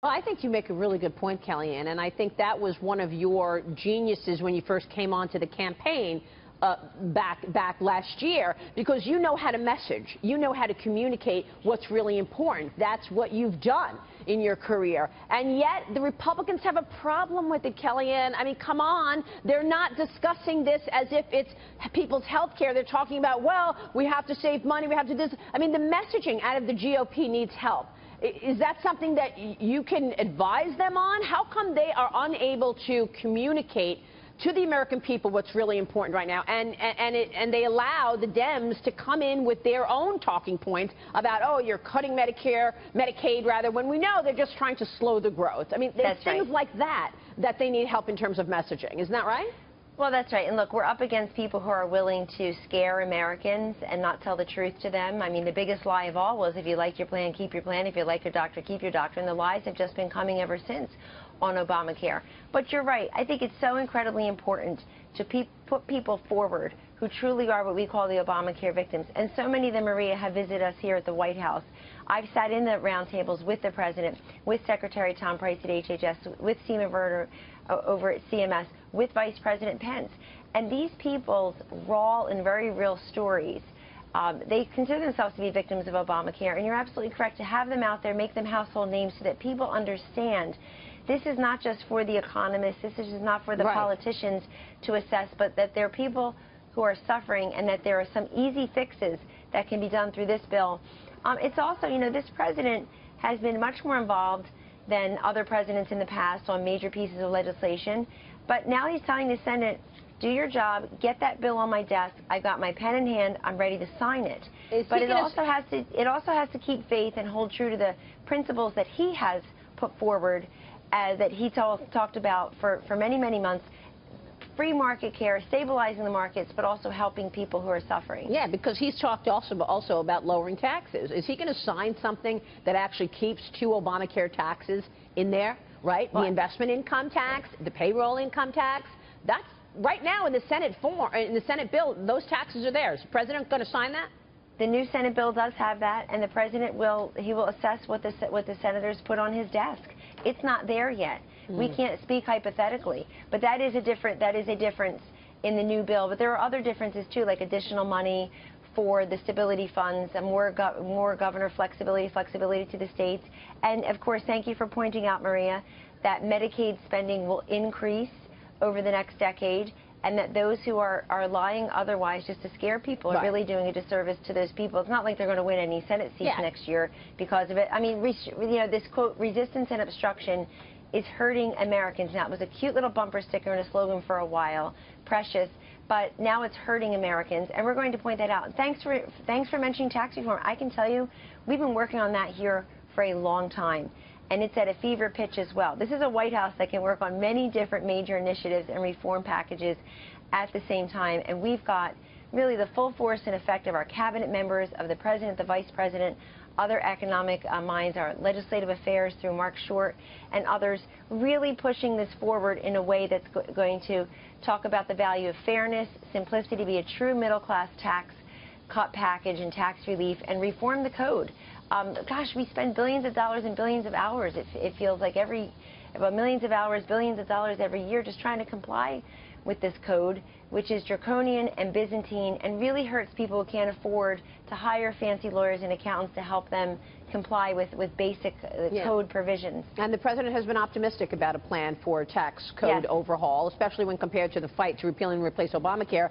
Well, I think you make a really good point, Kellyanne, and I think that was one of your geniuses when you first came onto the campaign back last year, because you know how to message, you know how to communicate what's really important. That's what you've done in your career, and yet the Republicans have a problem with it, Kellyanne. I mean, come on, they're not discussing this as if it's people's health care. They're talking about, well, we have to save money, we have to do this. I mean, the messaging out of the GOP needs help. Is that something that you can advise them on? How come they are unable to communicate to the American people what's really important right now, and they allow the Dems to come in with their own talking points about, oh, you're cutting Medicaid, rather, when we know they're just trying to slow the growth? I mean, there's things like that they need help in terms of messaging. Isn't that right? Well, that's right. And look, we're up against people who are willing to scare Americans and not tell the truth to them. I mean, the biggest lie of all was, if you like your plan, keep your plan. If you like your doctor, keep your doctor. And the lies have just been coming ever since on Obamacare. But you're right. I think it's so incredibly important to put people forward who truly are what we call the Obamacare victims. And so many of them, Maria, have visited us here at the White House. I've sat in the roundtables with the president, with Secretary Tom Price at HHS, with Seema Verner over at CMS, with Vice President Pence. And these people's raw and very real stories, they consider themselves to be victims of Obamacare. And you're absolutely correct to have them out there, make them household names so that people understand this is not just for the economists, this is not for the politicians to assess, but that there are people who are suffering and that there are some easy fixes that can be done through this bill. It's also, you know, this president has been much more involved than other presidents in the past on major pieces of legislation. But now he's telling the Senate, do your job, get that bill on my desk. I got my pen in hand. I'm ready to sign it. But it also has to keep faith and hold true to the principles that he has put forward, that he talked about for many, many months. Free market care, stabilizing the markets, but also helping people who are suffering. Yeah, because he's talked also about lowering taxes. Is he going to sign something that actually keeps two Obamacare taxes in there, right? The investment income tax, the payroll income tax. That's right now in the Senate bill, those taxes are there. Is the president going to sign that? The new Senate bill does have that, and the president will assess what the senators put on his desk. It's not there yet. We can't speak hypothetically, but that is a difference in the new bill. But there are other differences too, like additional money for the stability funds, and more governor flexibility to the states. And of course, thank you for pointing out, Maria, that Medicaid spending will increase over the next decade, and that those who are lying otherwise just to scare people are really doing a disservice to those people. It's not like they're going to win any Senate seats next year because of it. I mean, you know, this quote, resistance and obstruction, is hurting Americans. Now, it was a cute little bumper sticker and a slogan for a while, precious, but now it's hurting Americans, and we're going to point that out. Thanks for mentioning tax reform. I can tell you, we've been working on that here for a long time, and it's at a fever pitch as well. This is a White House that can work on many different major initiatives and reform packages at the same time, and we've got really the full force and effect of our cabinet members, of the president, the vice president, other economic minds, our legislative affairs through Mark Short and others, really pushing this forward in a way that's going to talk about the value of fairness, simplicity, be a true middle-class tax cut package and tax relief, and reform the code. Gosh, we spend billions of dollars and billions of hours. It feels like about millions of hours, billions of dollars every year just trying to comply with this code, which is draconian and Byzantine and really hurts people who can't afford to hire fancy lawyers and accountants to help them comply with basic code provisions. And the president has been optimistic about a plan for tax code overhaul, especially when compared to the fight to repeal and replace Obamacare.